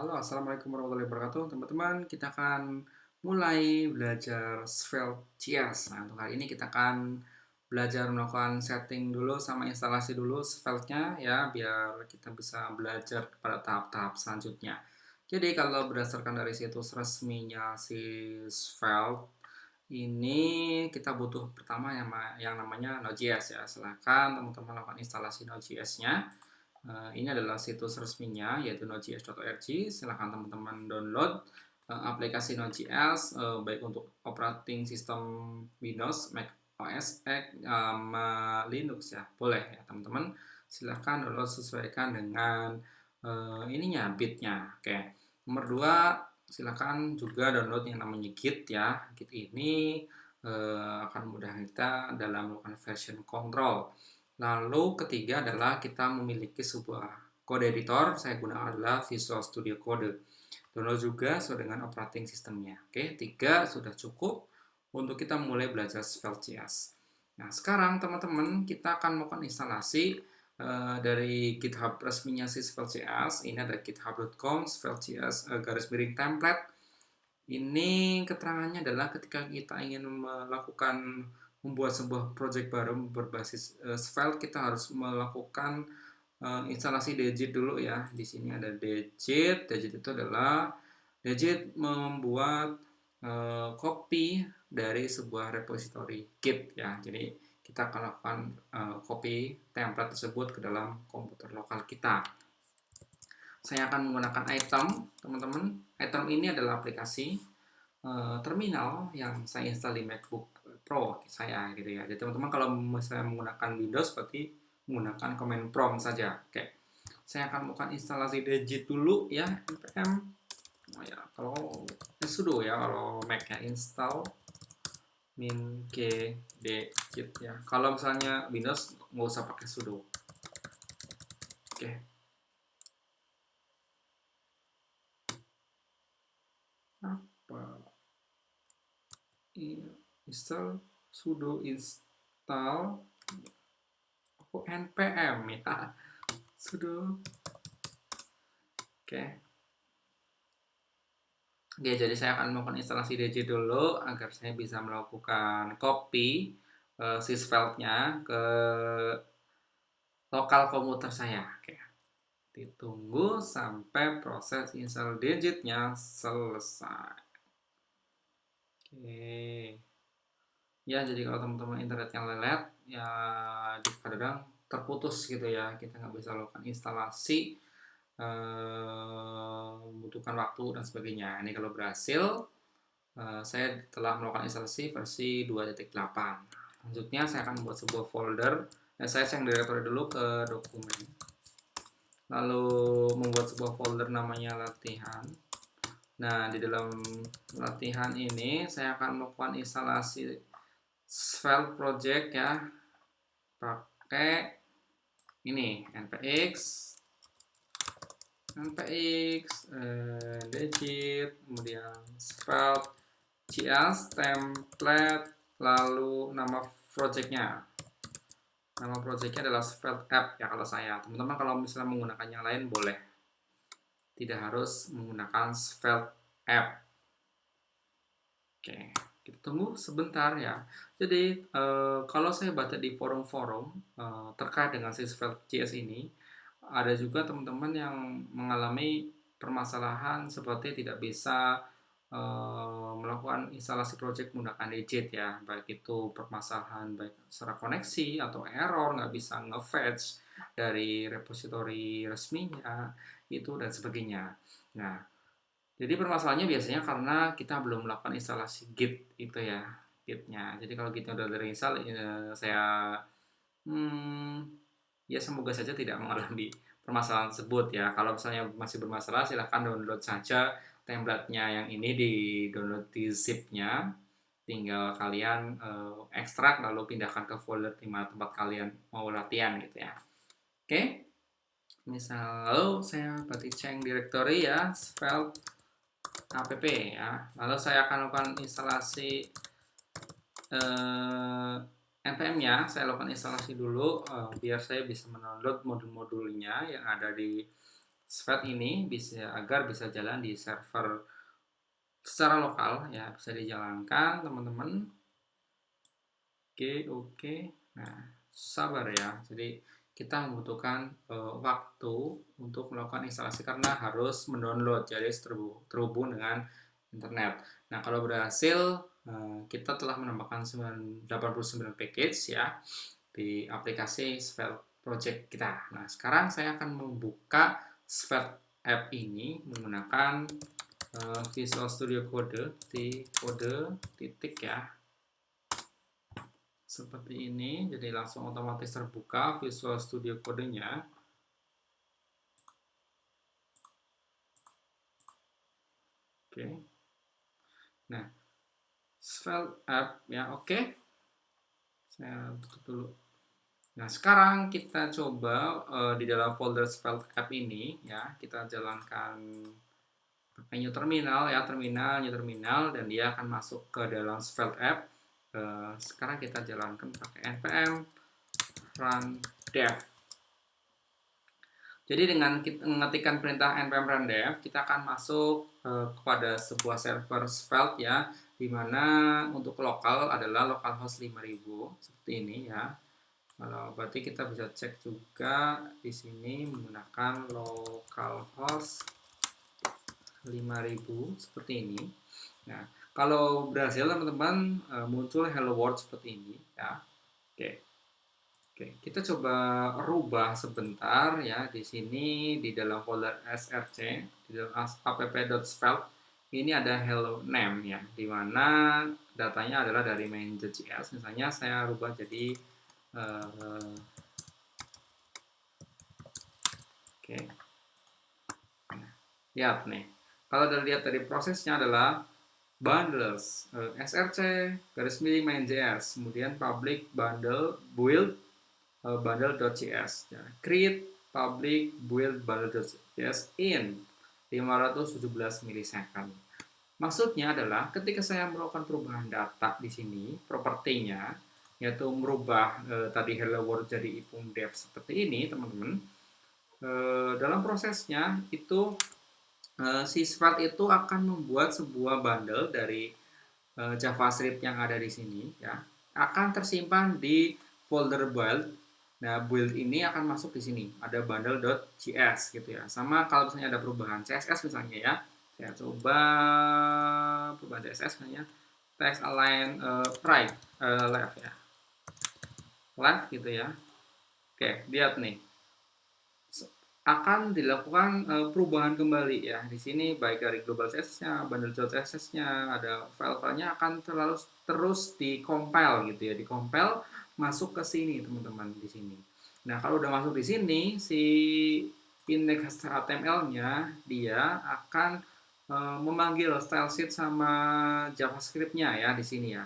Halo, assalamualaikum warahmatullahi wabarakatuh, teman-teman. Kita akan mulai belajar Svelte.js. Nah, untuk hari ini kita akan belajar melakukan setting dulu sama instalasi dulu Svelte-nya ya, biar kita bisa belajar pada tahap-tahap selanjutnya. Jadi, kalau berdasarkan dari situs resminya si Svelte, ini kita butuh pertama yang namanya Node.js ya. Silahkan teman-teman lakukan instalasi Node.js-nya. Ini adalah situs resminya yaitu nodejs.org. Silahkan teman-teman download aplikasi Node.js baik untuk operating system Windows, Mac OS X, Linux ya. Boleh ya teman-teman. Silahkan download sesuaikan dengan ininya bitnya. Oke. Nomor 2, silahkan juga download yang namanya Git ya. Git ini akan mudah kita dalam melakukan version control. Lalu ketiga adalah kita memiliki sebuah kode editor. Saya gunakan adalah Visual Studio Code. Download juga sesuai dengan operating sistemnya. Oke, 3 sudah cukup untuk kita mulai belajar Svelte.js. Nah, sekarang teman-teman kita akan melakukan instalasi dari GitHub resminya si Svelte.js. Ini ada github.com Svelte.js garis miring template. Ini keterangannya adalah ketika kita ingin membuat sebuah project baru berbasis Svelte, kita harus melakukan instalasi Degit dulu ya. Di sini ada Degit. Degit itu adalah Degit membuat copy dari sebuah repository Git ya. Jadi kita akan lakukan copy template tersebut ke dalam komputer lokal kita. Saya akan menggunakan item, teman-teman. Item ini adalah aplikasi terminal yang saya install di MacBook Pro saya gitu ya. Jadi teman-teman kalau misalnya menggunakan Windows berarti menggunakan command prompt saja. Oke. Saya akan melakukan instalasi Degit dulu ya, npm. Oh ya, kalau sudo ya kalau Mac ya, install min g degit ya. Kalau misalnya Windows nggak usah pakai sudo. Oke. Apa? Install sudo install npm ya. Sudo. Oke. Oke, jadi saya akan melakukan instalasi DJ dulu agar saya bisa melakukan copy sysvelte-nya ke lokal komputer saya. Oke. Ditunggu sampai proses install digitnya selesai. Oke. Ya, jadi kalau teman-teman internetnya lelet, ya kadang terputus gitu ya. Kita nggak bisa lakukan instalasi, membutuhkan waktu dan sebagainya. Ini kalau berhasil, saya telah melakukan instalasi versi 2.8. Selanjutnya saya akan membuat sebuah folder dan saya cek directory dulu ke dokumen. Lalu membuat sebuah folder namanya latihan. Nah, di dalam latihan ini saya akan melakukan instalasi Svelte project ya. Pakai ini npx Degit, kemudian Svelte.js template, lalu nama projectnya. Nama projectnya adalah Svelte app ya kalau saya. Teman-teman kalau misalnya menggunakan yang lain boleh. Tidak harus menggunakan Svelte app. Oke, kita tunggu sebentar ya. Jadi kalau saya baca di forum-forum terkait dengan si Svelte.js ini, ada juga teman-teman yang mengalami permasalahan seperti tidak bisa melakukan instalasi project menggunakan Degit ya, baik itu permasalahan baik secara koneksi atau error, nggak bisa nge-fetch dari repository resminya itu dan sebagainya. Nah, jadi permasalahannya biasanya karena kita belum melakukan instalasi Git itu ya, Gitnya. Jadi kalau Gitnya udah terinstall, saya ya semoga saja tidak mengalami permasalahan tersebut ya. Kalau misalnya masih bermasalah, silahkan download saja template-nya yang ini, di download di zip-nya. Tinggal kalian ekstrak lalu pindahkan ke folder di mana tempat kalian mau latihan gitu ya. Oke. Misal lalu saya berarti cek directory ya, svelte app ya. Lalu saya akan lakukan instalasi npm-nya. Saya lakukan instalasi dulu biar saya bisa mendownload modul-modulnya yang ada di Svelte ini bisa agar bisa jalan di server secara lokal ya, bisa dijalankan teman-teman. Oke. Nah, sabar ya. Jadi kita membutuhkan waktu untuk melakukan instalasi karena harus mendownload, jadi terhubung dengan internet. Nah, kalau berhasil kita telah menambahkan 89 package ya di aplikasi Svelte Project kita. Nah, sekarang saya akan membuka Svelte app ini menggunakan Visual Studio Code di kode titik ya, seperti ini. Jadi langsung otomatis terbuka Visual Studio kodenya. Oke. Nah, Svelte app ya, oke. Saya tutup dulu. Nah, sekarang kita coba di dalam folder Svelte app ini ya, kita jalankan pakai new terminal ya, new terminal, dan dia akan masuk ke dalam Svelte app. Sekarang kita jalankan pakai npm run dev. Jadi dengan kita mengetikkan perintah npm run dev, kita akan masuk kepada sebuah server Svelte ya, dimana untuk lokal adalah localhost 5000 seperti ini ya. Kalau berarti kita bisa cek juga di sini menggunakan localhost 5000 seperti ini. Nah, kalau berhasil teman-teman muncul hello world seperti ini ya. Oke, kita coba rubah sebentar ya di sini di dalam folder src di dalam app.svelte ini ada hello name ya, di mana datanya adalah dari main.js. Misalnya saya rubah jadi oke. Nah, lihat nih. Kalau dilihat dari prosesnya adalah bundles src garis miring main.js, kemudian public bundle build bundle.js ya. Create public build bundle.js in 517 milisecond. Maksudnya adalah ketika saya melakukan perubahan data di sini, propertinya, yaitu merubah tadi hello world jadi ipum dev seperti ini, teman-teman. Dalam prosesnya itu si Svelte itu akan membuat sebuah bundle dari JavaScript yang ada di sini ya, akan tersimpan di folder build. Nah, build ini akan masuk di sini, ada bundle.js gitu ya. Sama kalau misalnya ada perubahan CSS misalnya ya, saya coba perubahan CSS misalnya text align right left ya, left gitu ya. Oke, lihat nih, akan dilakukan perubahan kembali ya. Di sini baik dari global CSS-nya, bundle.css-nya, ada file-filenya akan terus di-compile gitu ya, di-compile masuk ke sini teman-teman di sini. Nah, kalau udah masuk di sini, si index HTML-nya dia akan memanggil style sheet sama JavaScript-nya ya di sini ya.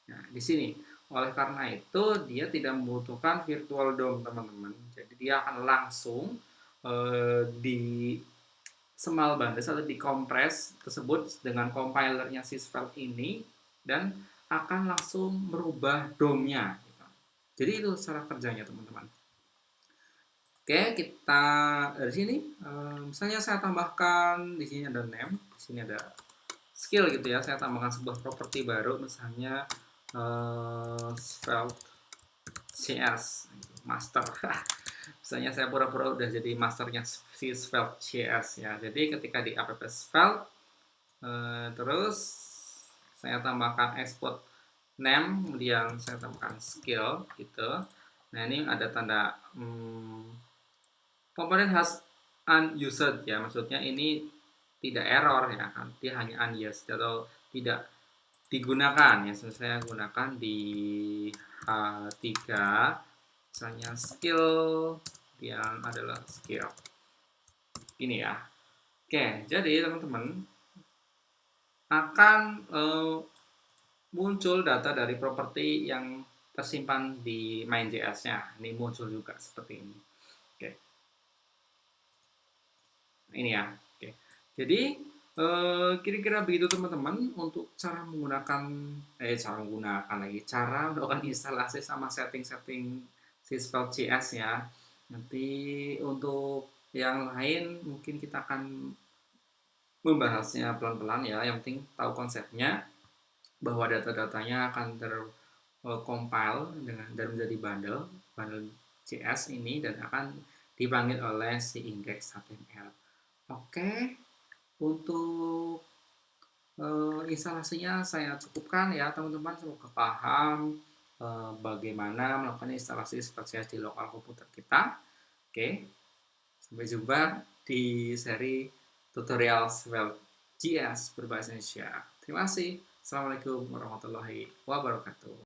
Nah, di sini. Oleh karena itu, dia tidak membutuhkan virtual DOM, teman-teman. Jadi dia akan langsung di semal bandes atau dikompres tersebut dengan compilernya si Svelte ini dan akan langsung merubah DOM-nya. Jadi itu cara kerjanya teman-teman. Oke, kita dari sini misalnya saya tambahkan di sini ada name, di sini ada skill gitu ya. Saya tambahkan sebuah properti baru misalnya Svelte CS master. Misalnya saya pura-pura udah jadi masternya si Svelte CS ya. Jadi ketika di app Svelte terus saya tambahkan export name, kemudian saya tambahkan skill gitu. Nah, ini ada tanda komponen has unused ya, maksudnya ini tidak error ya kan, dia hanya unused atau tidak digunakan ya. Saya gunakan di H3 misalnya skill yang adalah skill ini ya. Oke, jadi teman-teman akan muncul data dari properti yang tersimpan di main.js-nya. Ini muncul juga seperti ini. Oke. Ini ya. Oke. Jadi kira-kira begitu teman-teman untuk cara melakukan instalasi sama setting-setting si Svelte.js ya. Nanti untuk Yang lain mungkin kita akan membahasnya pelan-pelan ya. Yang penting tahu konsepnya, bahwa data-datanya akan tercompile dengan dan menjadi bundle JS ini, dan akan dipanggil oleh si index HTML. Oke, untuk instalasinya saya cukupkan ya teman-teman, semoga paham bagaimana melakukan instalasi Svelte.js di lokal komputer kita. Oke, sampai jumpa di seri tutorial Svelte.js berbahasa Indonesia. Terima kasih. Assalamualaikum warahmatullahi wabarakatuh.